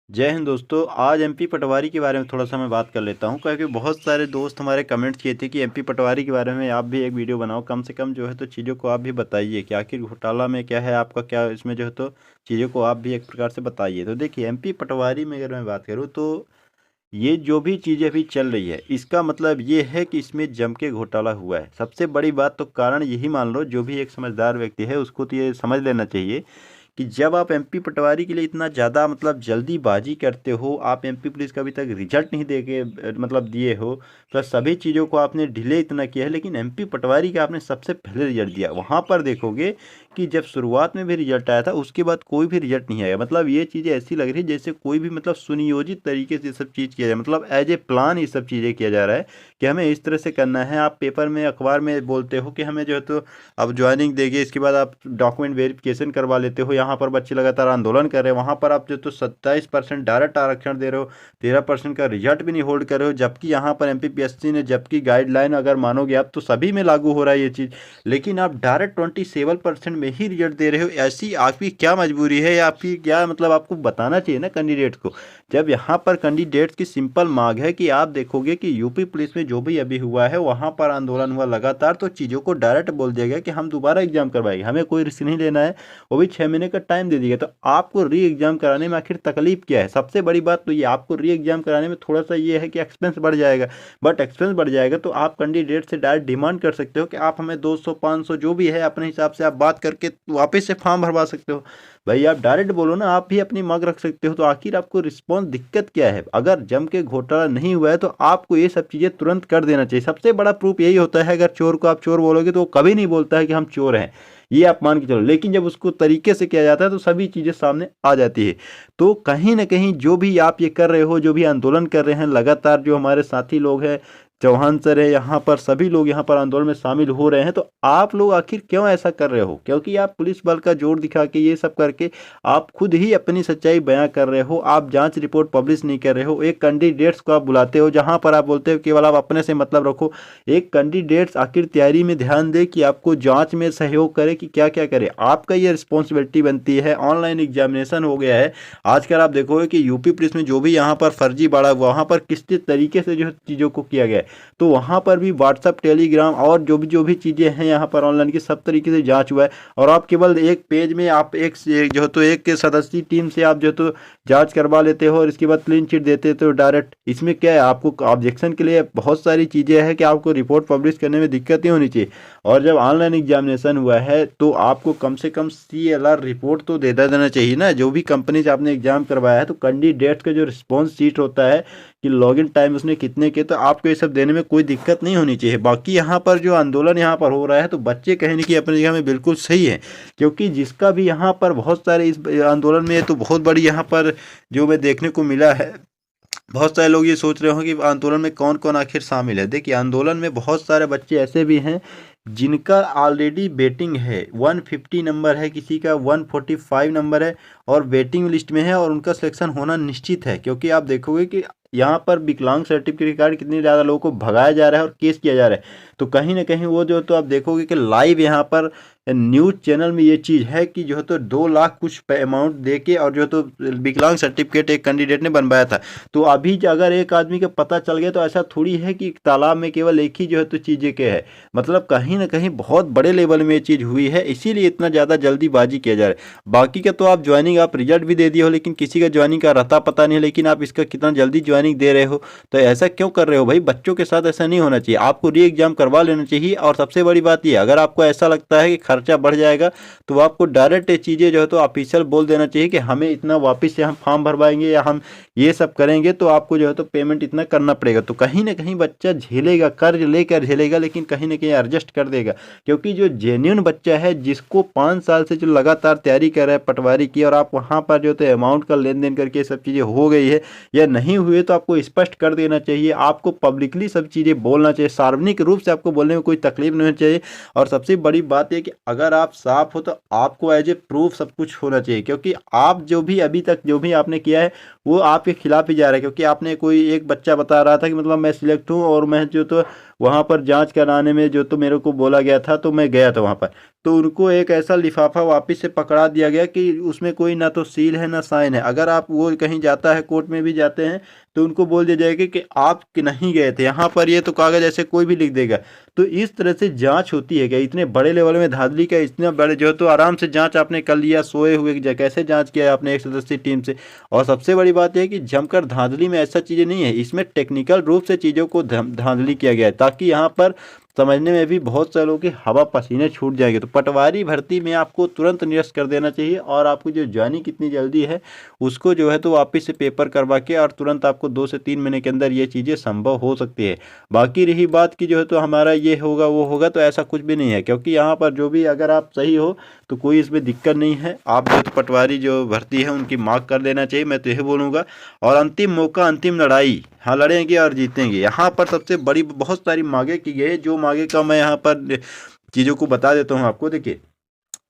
जय हिंद दोस्तों। आज एमपी पटवारी के बारे में थोड़ा सा मैं बात कर लेता हूं, क्योंकि बहुत सारे दोस्त हमारे कमेंट किए थे कि एमपी पटवारी के बारे में आप भी एक वीडियो बनाओ। कम से कम जो है तो चीज़ों को आप भी बताइए कि आखिर घोटाला में क्या है, आपका क्या इसमें जो है तो चीज़ों को आप भी एक प्रकार से बताइए। तो देखिए, एमपी पटवारी में अगर मैं बात करूँ तो ये जो भी चीज़ें अभी चल रही है, इसका मतलब ये है कि इसमें जम के घोटाला हुआ है। सबसे बड़ी बात तो कारण यही मान लो, जो भी एक समझदार व्यक्ति है उसको तो ये समझ लेना चाहिए कि जब आप एमपी पटवारी के लिए इतना ज़्यादा मतलब जल्दीबाजी करते हो, आप एमपी पुलिस का अभी तक रिजल्ट नहीं दे के मतलब दिए हो, प्लस सभी चीज़ों को आपने डिले इतना किया है, लेकिन एमपी पटवारी का आपने सबसे पहले रिजल्ट दिया। वहाँ पर देखोगे कि जब शुरुआत में भी रिजल्ट आया था, उसके बाद कोई भी रिजल्ट नहीं आया। मतलब ये चीज़ें ऐसी लग रही है जैसे कोई भी मतलब सुनियोजित तरीके से ये सब चीज़ किया जाए, मतलब एज ए प्लान ये सब चीज़ें किया जा रहा है कि हमें इस तरह से करना है। आप पेपर में अखबार में बोलते हो कि हमें जो है तो अब ज्वाइनिंग देंगे, इसके बाद आप डॉक्यूमेंट वेरिफिकेशन करवा लेते हो। यहाँ पर बच्चे लगातार आंदोलन कर रहे हैं, वहाँ पर आप जो तो 27% डायरेक्ट आरक्षण दे रहे हो, 13% का रिजल्ट भी नहीं होल्ड कर रहे हो। जबकि यहाँ पर एमपीपीएससी ने, जबकि गाइडलाइन अगर मानोगे आप तो सभी में लागू हो रहा है ये चीज़, लेकिन आप डायरेक्ट 27% में ही रिजल्ट दे रहे हो। ऐसी आपकी क्या मजबूरी है, या आपकी क्या मतलब, आपको बताना चाहिए ना कैंडिडेट को। जब यहाँ पर कैंडिडेट्स की सिंपल मांग है कि आप देखोगे कि यूपी पुलिस में जो भी अभी हुआ है, वहाँ पर आंदोलन हुआ लगातार, तो चीज़ों को डायरेक्ट बोल दिया गया कि हम दोबारा एग्जाम करवाएंगे, हमें कोई रिस्क नहीं लेना है, वो भी 6 महीने का टाइम दे दिया गया। तो आपको री एग्जाम कराने में आखिर तकलीफ क्या है? सबसे बड़ी बात तो ये, आपको री एग्जाम कराने में थोड़ा सा ये है कि एक्सपेंस बढ़ जाएगा। बट एक्सपेंस बढ़ जाएगा तो आप कैंडिडेट से डायरेक्ट डिमांड कर सकते हो कि आप हमें 200 500 जो भी है अपने हिसाब से आप बात करके वापस से फॉर्म भरवा सकते हो। भाई आप डायरेक्ट बोलो ना, आप भी अपनी मांग रख सकते हो। तो आखिर आपको रिस्पॉन्स दिक्कत क्या है? अगर जम के घोटाला नहीं हुआ है तो आपको ये सब चीज़ें तुरंत कर देना चाहिए। सबसे बड़ा प्रूफ यही होता है, अगर चोर को आप चोर बोलोगे तो वो कभी नहीं बोलता है कि हम चोर हैं, ये आप मान के चलो। लेकिन जब उसको तरीके से किया जाता है तो सभी चीज़ें सामने आ जाती है। तो कहीं ना कहीं जो भी आप ये कर रहे हो, जो भी आंदोलन कर रहे हैं लगातार, जो हमारे साथी लोग हैं, चौहान सर है, यहाँ पर सभी लोग यहाँ पर आंदोलन में शामिल हो रहे हैं, तो आप लोग आखिर क्यों ऐसा कर रहे हो? क्योंकि आप पुलिस बल का जोर दिखा के ये सब करके आप खुद ही अपनी सच्चाई बयां कर रहे हो। आप जांच रिपोर्ट पब्लिश नहीं कर रहे हो। एक कैंडिडेट्स को आप बुलाते हो जहां पर आप बोलते हो केवल आप अपने से मतलब रखो। एक कैंडिडेट्स आखिर तैयारी में ध्यान दे कि आपको जांच में सहयोग करे कि क्या क्या करे। आपका ये रिस्पॉन्सिबिलिटी बनती है। ऑनलाइन एग्जामिनेशन हो गया है आजकल, आप देखोगे कि यूपी पुलिस में जो भी यहाँ पर फर्जी बढ़ा हुआ, वहाँ पर किस तरीके से जो चीज़ों को किया गया है, तो वहाँ पर भी व्हाट्सअप, टेलीग्राम और जो भी चीज़ें हैं यहाँ पर ऑनलाइन की, सब तरीके से जांच हुआ है। और आप केवल एक पेज में आप एक जो है तो एक सदस्यीय टीम से आप जो तो जांच करवा लेते हो और इसके बाद क्लीन चिट देते हो डायरेक्ट। इसमें क्या है, आपको ऑब्जेक्शन के लिए बहुत सारी चीज़ें हैं कि आपको रिपोर्ट पब्लिश करने में दिक्कत नहीं होनी चाहिए। और जब ऑनलाइन एग्जामिनेशन हुआ है तो आपको कम से कम CLR रिपोर्ट तो दे देना चाहिए ना। जो भी कंपनी से आपने एग्जाम करवाया है तो कैंडिडेट का जो रिस्पॉन्स शीट होता है कि लॉगिन टाइम उसने कितने के, तो आपको ये सब देने में कोई दिक्कत नहीं होनी चाहिए। बाकी यहाँ पर जो आंदोलन यहाँ पर हो रहा है तो बच्चे कहने की अपनी जगह में बिल्कुल सही है, क्योंकि जिसका भी यहाँ पर बहुत सारे इस आंदोलन में तो बहुत बड़ी यहाँ पर जो मैं देखने को मिला है, बहुत सारे लोग ये सोच रहे हो कि आंदोलन में कौन कौन आखिर शामिल है। देखिए, आंदोलन में बहुत सारे बच्चे ऐसे भी हैं जिनका ऑलरेडी वेटिंग है, 150 नंबर है, किसी का 145 नंबर है और वेटिंग लिस्ट में है, और उनका सिलेक्शन होना निश्चित है। क्योंकि आप देखोगे कि यहाँ पर विकलांग सर्टिफिकेट कार्ड कितने ज़्यादा लोगों को भगाया जा रहा है और केस किया जा रहा है। तो कहीं ना कहीं वो जो तो आप देखोगे कि लाइव यहाँ पर न्यूज़ चैनल में ये चीज़ है कि जो है तो 2 लाख कुछ अमाउंट दे के और जो है तो विकलांग सर्टिफिकेट एक कैंडिडेट ने बनवाया था। तो अभी अगर एक आदमी का पता चल गया तो ऐसा थोड़ी है कि तालाब में केवल एक ही जो है तो चीज़ें के है। मतलब कहीं ना कहीं बहुत बड़े लेवल में ये चीज़ हुई है, इसीलिए इतना ज़्यादा जल्दीबाजी किया जा रहा है। बाकी का तो आप ज्वाइनिंग, आप रिजल्ट भी दे दिए हो, लेकिन किसी का ज्वाइनिंग का रहता पता नहीं, लेकिन आप इसका कितना जल्दी ज्वाइनिंग दे रहे हो। तो ऐसा क्यों कर रहे हो भाई? बच्चों के साथ ऐसा नहीं होना चाहिए, आपको री एग्जाम करवा लेना चाहिए। और सबसे बड़ी बात ये, अगर आपको ऐसा लगता है कि खर्चा बढ़ जाएगा तो आपको डायरेक्ट ये चीज़ें जो है तो ऑफिशियल बोल देना चाहिए कि हमें इतना वापस से हम फॉर्म भरवाएंगे या हम ये सब करेंगे, तो आपको जो है तो पेमेंट इतना करना पड़ेगा। तो कहीं ना कहीं बच्चा झेलेगा, कर्ज लेकर झेलेगा, लेकिन कहीं ना कहीं एडजस्ट कर देगा। क्योंकि जो जेन्युइन बच्चा है, जिसको 5 साल से जो लगातार तैयारी कर रहा है पटवारी की, और आप वहाँ पर जो तो अमाउंट का लेन देन करके सब चीज़ें हो गई है या नहीं हुई, तो आपको स्पष्ट कर देना चाहिए। आपको पब्लिकली सब चीज़ें बोलना चाहिए, सार्वजनिक रूप से आपको बोलने में कोई तकलीफ नहीं होनी चाहिए। और सबसे बड़ी बात है कि अगर आप साफ हो तो आपको एज ए प्रूफ सब कुछ होना चाहिए, क्योंकि आप जो भी अभी तक जो भी आपने किया है वो आपके खिलाफ ही जा रहा है, क्योंकि आपने कोई एक बच्चा बता रहा था कि मतलब मैं सिलेक्ट हूँ और मैं जो तो वहाँ पर जांच कराने में जो तो मेरे को बोला गया था तो मैं गया था वहाँ पर, तो उनको एक ऐसा लिफाफा वापस से पकड़ा दिया गया कि उसमें कोई ना तो सील है ना साइन है। अगर आप वो कहीं जाता है कोर्ट में भी जाते हैं तो उनको बोल दिया जाएगा कि आप नहीं गए थे यहाँ पर, ये तो कागज ऐसे कोई भी लिख देगा। तो इस तरह से जांच होती है क्या? इतने बड़े लेवल में धांधली का, इतना बड़े जो है तो आराम से जांच आपने कर लिया सोए हुए कि कैसे जांच किया है आपने एक सदस्यीय टीम से। और सबसे बड़ी बात यह है कि जमकर धांधली में ऐसा चीज़ें नहीं है, इसमें टेक्निकल रूप से चीज़ों को धांधली किया गया है ताकि यहाँ पर समझने में भी बहुत सारे लोगों की हवा पसीने छूट जाएंगे। तो पटवारी भर्ती में आपको तुरंत निरस्त कर देना चाहिए और आपको जो ज्वाइनिंग कितनी जल्दी है उसको जो है तो वापस से पेपर करवा के और तुरंत आपको 2 से 3 महीने के अंदर ये चीज़ें संभव हो सकती है। बाकी रही बात की जो है तो हमारा ये होगा वो होगा, तो ऐसा कुछ भी नहीं है, क्योंकि यहाँ पर जो भी अगर आप सही हो तो कोई इसमें दिक्कत नहीं है। आप जो तो पटवारी जो भर्ती है उनकी मांग कर लेना चाहिए, मैं तो यही बोलूँगा। और अंतिम मौका, अंतिम लड़ाई, हाँ लड़ेंगे और जीतेंगे। यहाँ पर सबसे बड़ी बहुत सारी मांगे की गई है, जो मांगे का मैं यहाँ पर चीज़ों को बता देता हूँ आपको। देखिए,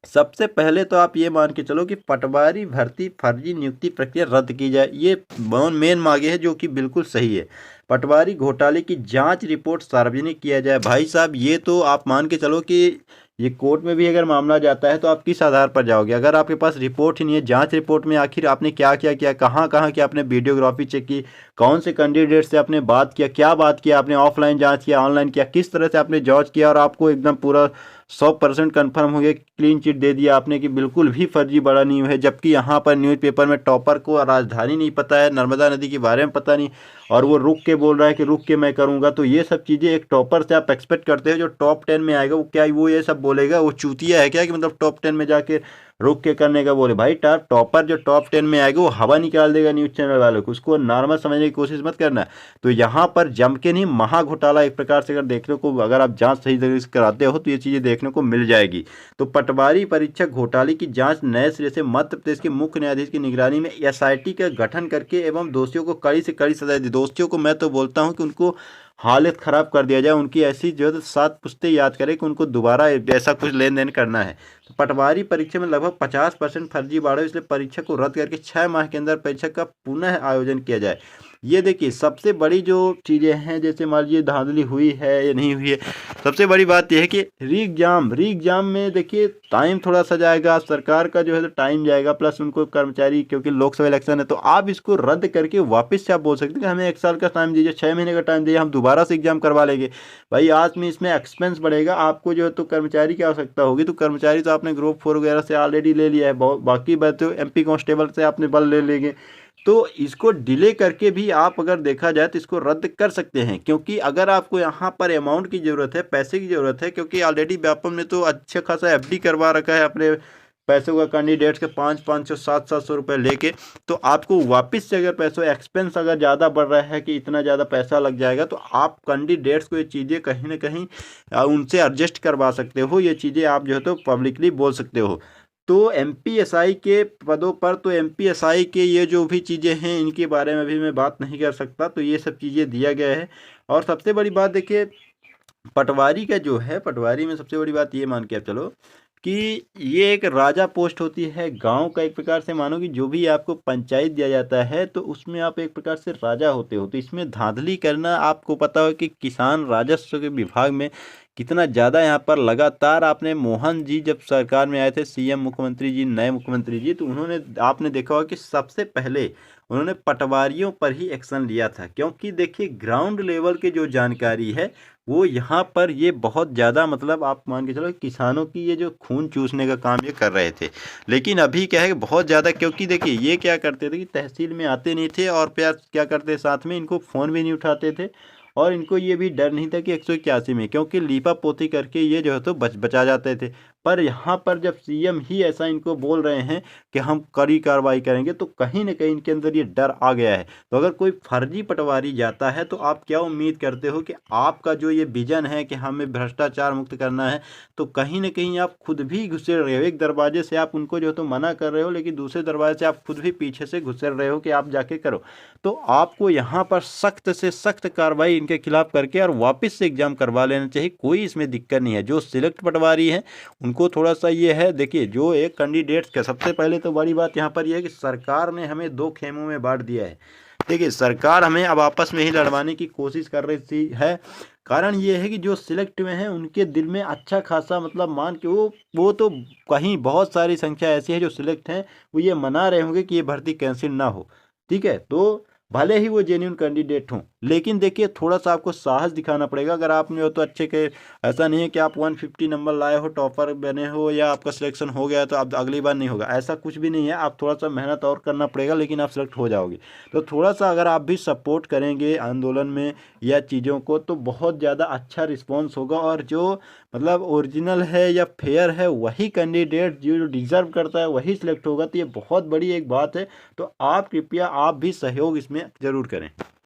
सबसे पहले तो आप ये मान के चलो कि पटवारी भर्ती फर्जी नियुक्ति प्रक्रिया रद्द की जाए। ये मेन मांगे है जो कि बिल्कुल सही है। पटवारी घोटाले की जांच रिपोर्ट सार्वजनिक किया जाए। भाई साहब, ये तो आप मान के चलो कि ये कोर्ट में भी अगर मामला जाता है तो आप किस आधार पर जाओगे? अगर आपके पास रिपोर्ट ही नहीं है, जांच रिपोर्ट में आखिर आपने क्या क्या किया, कहाँ कहाँ की आपने वीडियोग्राफी चेक की, कौन से कैंडिडेट से आपने बात किया, क्या बात किया आपने, ऑफलाइन जांच किया, ऑनलाइन किया, किस तरह से आपने जांच किया, और आपको एकदम पूरा 100% कन्फर्म हो गया, क्लीन चिट दे दिया आपने कि बिल्कुल भी फर्जी बड़ा नहीं है। जबकि यहाँ पर न्यूज़पेपर में टॉपर को राजधानी नहीं पता है, नर्मदा नदी के बारे में पता नहीं, और वो रुक के बोल रहा है कि रुक के मैं करूँगा। तो ये सब चीज़ें एक टॉपर से आप एक्सपेक्ट करते हो जो टॉप 10 में आएगा, वो क्या वो ये सब बोलेगा? वो चूतिया है क्या कि मतलब टॉप 10 में जाके रुक के करने का बोले? भाई टॉपर जो टॉप 10 में आएगा वो हवा निकाल देगा न्यूज़ चैनल वालों को, उसको नॉर्मल समझने की कोशिश मत करना। तो यहाँ पर जम के नहीं, महा घोटाला एक प्रकार से अगर देखने को, अगर आप जांच सही तरीके से कराते हो तो ये चीज़ें देखने को मिल जाएगी। तो पटवारी परीक्षक घोटाले की जांच नए सिरे से मध्य प्रदेश के मुख्य न्यायाधीश की निगरानी में एसआईटी का गठन करके एवं दोषियों को कड़ी से कड़ी सजा दी। दोषियों को मैं तो बोलता हूँ कि उनको हालत खराब कर दिया जाए, उनकी ऐसी जो है 7 पुश्ते याद करें कि उनको दोबारा ऐसा कुछ लेन देन करना है। तो पटवारी परीक्षा में लगभग 50% फर्जी बाढ़, इसलिए परीक्षा को रद्द करके 6 माह के अंदर परीक्षा का पुनः आयोजन किया जाए। ये देखिए, सबसे बड़ी जो चीज़ें हैं, जैसे मान लीजिए धांधली हुई है या नहीं हुई है, सबसे बड़ी बात यह है कि री एग्जाम में देखिए टाइम थोड़ा सा जाएगा, सरकार का जो है तो टाइम जाएगा, प्लस उनको कर्मचारी, क्योंकि लोकसभा इलेक्शन है, तो आप इसको रद्द करके वापस से आप बोल सकते हैं कि हमें 1 साल का टाइम दीजिए, 6 महीने का टाइम दीजिए, हम दोबारा से एग्जाम करवा लेंगे। भाई आज में इसमें एक्सपेंस बढ़ेगा, आपको जो है तो कर्मचारी की आवश्यकता होगी, तो कर्मचारी तो आपने ग्रुप 4 वगैरह से ऑलरेडी ले लिया है, बाकी बात तो MP कांस्टेबल से आपने बल ले लेंगे। तो इसको डिले करके भी आप अगर देखा जाए तो इसको रद्द कर सकते हैं, क्योंकि अगर आपको यहाँ पर अमाउंट की ज़रूरत है, पैसे की ज़रूरत है, क्योंकि ऑलरेडी व्यापम ने तो अच्छा खासा FD करवा रखा है अपने पैसों का, कैंडिडेट्स के 500-500 700-700 रुपये लेके। तो आपको वापस से अगर पैसों एक्सपेंस अगर ज़्यादा बढ़ रहा है कि इतना ज़्यादा पैसा लग जाएगा, तो आप कैंडिडेट्स को ये चीज़ें कहीं ना कहीं उनसे एडजस्ट करवा सकते हो। ये चीज़ें आप जो है तो पब्लिकली बोल सकते हो। तो MPSI के पदों पर, तो MPSI के ये जो भी चीज़ें हैं इनके बारे में भी मैं बात नहीं कर सकता, तो ये सब चीज़ें दिया गया है। और सबसे बड़ी बात देखिए, पटवारी का जो है, पटवारी में सबसे बड़ी बात ये मान के आप चलो कि ये एक राजा पोस्ट होती है गांव का, एक प्रकार से मानो कि जो भी आपको पंचायत दिया जाता है तो उसमें आप एक प्रकार से राजा होते हो। तो इसमें धांधली करना, आपको पता हो कि किसान राजस्व के विभाग में कितना ज़्यादा यहाँ पर लगातार, आपने मोहन जी जब सरकार में आए थे, CM मुख्यमंत्री जी, नए मुख्यमंत्री जी, तो उन्होंने, आपने देखा होगा कि सबसे पहले उन्होंने पटवारियों पर ही एक्शन लिया था, क्योंकि देखिए ग्राउंड लेवल की जो जानकारी है वो यहाँ पर ये बहुत ज़्यादा, मतलब आप मान के चलो किसानों की ये जो खून चूसने का काम ये कर रहे थे। लेकिन अभी क्या है कि बहुत ज़्यादा, क्योंकि देखिए ये क्या करते थे कि तहसील में आते नहीं थे, और क्या करते साथ में इनको फ़ोन भी नहीं उठाते थे, और इनको ये भी डर नहीं था कि 181 में, क्योंकि लीपा पोती करके ये जो है तो बचा जाते थे। पर यहाँ पर जब CM ही ऐसा इनको बोल रहे हैं कि हम कड़ी कार्रवाई करेंगे, तो कहीं ना कहीं इनके अंदर ये डर आ गया है। तो अगर कोई फर्जी पटवारी जाता है तो आप क्या उम्मीद करते हो कि आपका जो ये विजन है कि हमें भ्रष्टाचार मुक्त करना है, तो कहीं ना कहीं आप खुद भी घुसे रहे हो। एक दरवाजे से आप उनको जो है तो मना कर रहे हो, लेकिन दूसरे दरवाजे से आप खुद भी पीछे से घुसर रहे हो कि आप जाके करो। तो आपको यहाँ पर सख्त से सख्त कार्रवाई इनके खिलाफ करके और वापस से एग्जाम करवा लेना चाहिए। कोई इसमें दिक्कत नहीं है। जो सिलेक्ट पटवारी हैं उनको थोड़ा सा ये है। देखिए जो एक कैंडिडेट्स का सबसे पहले तो बड़ी बात यहाँ पर ये है कि सरकार ने हमें दो खेमों में बांट दिया है। देखिए सरकार हमें अब आपस में ही लड़वाने की कोशिश कर रही थी है। कारण ये है कि जो सिलेक्ट हुए हैं उनके दिल में अच्छा खासा मतलब मान के वो तो कहीं बहुत सारी संख्या ऐसी है जो सिलेक्ट हैं, वो ये मना रहे होंगे कि ये भर्ती कैंसिल ना हो। ठीक है, तो भले ही वो जेन्युइन कैंडिडेट हों, लेकिन देखिए थोड़ा सा आपको साहस दिखाना पड़ेगा। अगर आपने हो तो अच्छे के, ऐसा नहीं है कि आप 150 नंबर लाए हो, टॉपर बने हो या आपका सिलेक्शन हो गया तो अब अगली बार नहीं होगा, ऐसा कुछ भी नहीं है। आप थोड़ा सा मेहनत और करना पड़ेगा, लेकिन आप सिलेक्ट हो जाओगे। तो थोड़ा सा अगर आप भी सपोर्ट करेंगे आंदोलन में या चीज़ों को, तो बहुत ज़्यादा अच्छा रिस्पॉन्स होगा। और जो मतलब ओरिजिनल है या फेयर है वही कैंडिडेट जो डिज़र्व करता है वही सिलेक्ट होगा। तो ये बहुत बड़ी एक बात है। तो आप कृपया आप भी सहयोग इसमें ज़रूर करें।